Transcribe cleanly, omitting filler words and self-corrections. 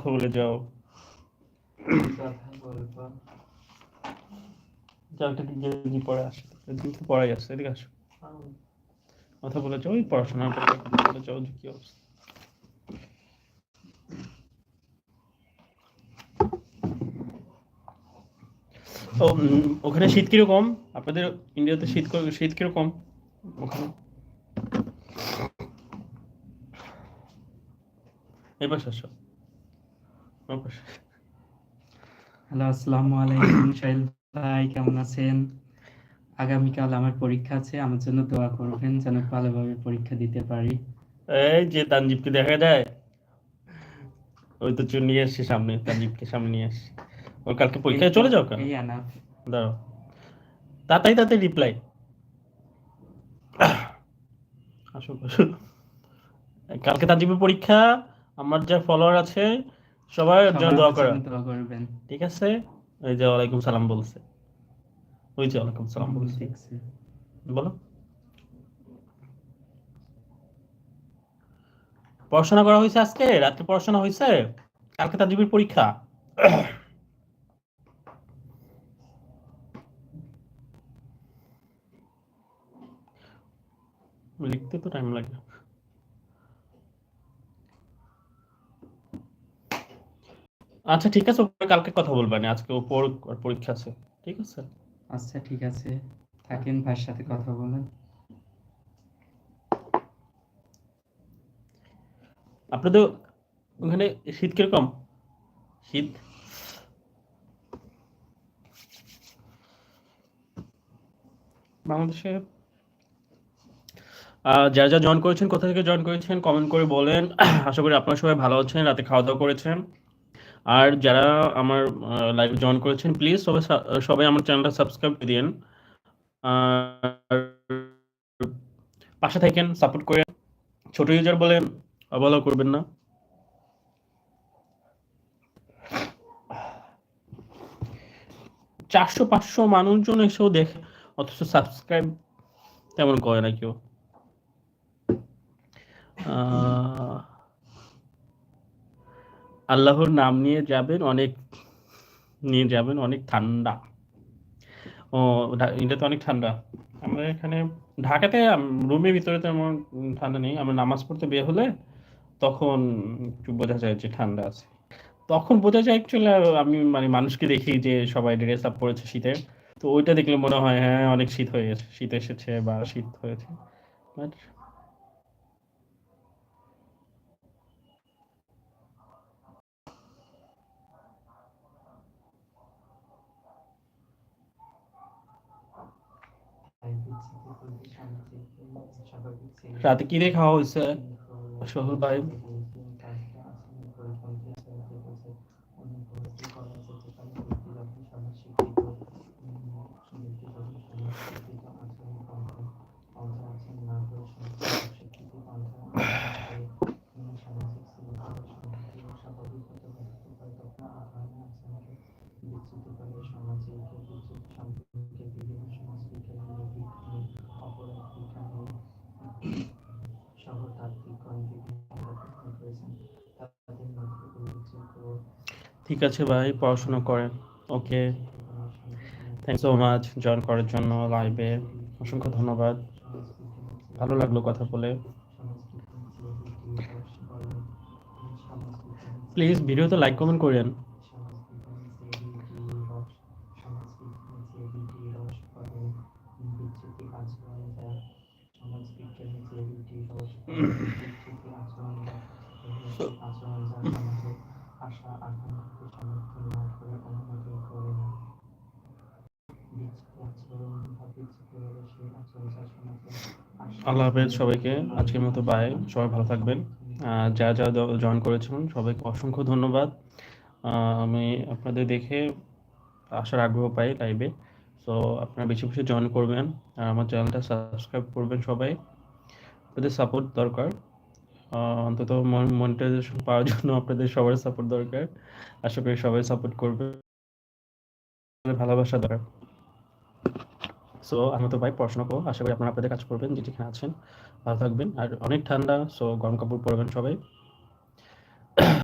বলে যাও। ইংরেজি পড়ে আসে, পড়াই আসছে, এদিকে আসো, কথা বলে যাও, ওই পড়াশোনার কথা বলে যাও যে কি অবস্থা। ওখানে শীত কিরকম? আপনাদের ইন্ডিয়াতে শীত কিরকম ওখানে? এই পাশে আসো। হ্যালো, আসসালামু আলাইকুম সাহিল ভাই, কেমন আছেন? আগামীকাল আমার পরীক্ষা আছে, আমার জন্য দোয়া করবেন যেন ভালোভাবে পরীক্ষা দিতে পারি। এই যে তানজিবকে দেখা যায়, ওই তো নিয়ে আসছি সামনে, তানজিবকে সামনে নিয়ে আসছি। ওর কালকে পরীক্ষায় চলে যাও কেন? এই আনাফ। দাঁড়াও, তাড়াতাড়ি রিপ্লাই। আসো আসো। কালকে তানজিবের পরীক্ষা, আমার যা ফলোয়ার আছে সবাই জন্য দোয়া করা, করবেন, ঠিক আছে? ওই যে ওয়ালাইকুম সালাম বলছে, ওই যে ওয়ালাইকুম সালাম বলছে, দেখছি। বলো। পড়াশোনা করা হয়েছে আজকে রাত্রে? পড়াশোনা হয়েছে? কালকে তানজিবের পরীক্ষা। লিখতে তো টাইম লাগে। আচ্ছা ঠিক আছে, কালকে কথা বলবেন, আজকে ওপর পরীক্ষা আছে, ঠিক আছে? আচ্ছা ঠিক আছে, থাকেন, ভাইয়ের সাথে কথা বলেন। আপনাদের ওখানে শীত কিরকম? শীত বাংলাদেশে যারা যা জয়েন করেছেন, কোথা থেকে জয়েন করেছেন কমেন্ট করে বলেন। আশা করি আপনারা সবাই ভালো আছেন, রাতে খাওয়া দাওয়া করেছেন। আর যারা আমার লাইভে জয়েন করেছেন, প্লিজ সবাই আমার চ্যানেলটা সাবস্ক্রাইব করে দিন, আর পাশে থাকেন, সাপোর্ট করেন। ছোট ইউজার বলেন, অবহেলা করবেন না। 400-500 মানুষজন এসেও দেখে, অথচ সাবস্ক্রাইব তেমন করে না কেউ। আল্লাহর নাম নিয়ে যাবেন, অনেক ঠান্ডা। ও, ইন্ডিয়াতে অনেক ঠান্ডা। আমরা এখানে ঢাকাতে রুমের ভিতরে তেমন ঠান্ডা নেই। আমরা নামাজ পড়তে বের হলে তখন একটু বোঝা যায় যে ঠান্ডা আছে। তখন বোঝা যায় অ্যাকচুয়ালি, আমি মানে মানুষকে দেখি যে সবাই ড্রেস আপ করেছে শীতের, তো ওইটা দেখলে মনে হয় হ্যাঁ অনেক শীত এসেছে বা শীত হয়েছে। বাট রাতে কি দিয়ে খাওয়া হয়েছে সোহেল ভাই? ঠিক আছে ভাই, পড়াশোনা করেন। ওকে, থ্যাংক সো মাচ জয়েন করার জন্য লাইভে, অসংখ্য ধন্যবাদ। ভালো লাগলো কথা বলে। প্লিজ ভিডিওতে লাইক কমেন্ট করেন। আল্লাহ হাফেজ সবাইকে, আজকের মতো বাই, সবাই ভালো থাকবেন। যারা যারা জয়েন করেছেন সবাইকে অসংখ্য ধন্যবাদ। আমি আপনাদের দেখে আসার আগ্রহ পাই লাইভে, সো আপনারা বেশি বেশি জয়েন করবেন আর আমার চ্যানেলটা সাবস্ক্রাইব করবেন সবাই। আপনাদের সাপোর্ট দরকার, অন্তত মনিটাইজেশন পাওয়ার জন্য আপনাদের সবার সাপোর্ট দরকার। আশা করি সবাই সাপোর্ট করবে, ভালোবাসা দরকার। সো আমি তো ভাই পড়াশোনা করবো, আশা করি আপনারা আপনাদের কাজ করবেন, যেখানে আছেন ভালো থাকবেন। আর অনেক ঠান্ডা, সো গরম কাপড় পরবেন সবাই।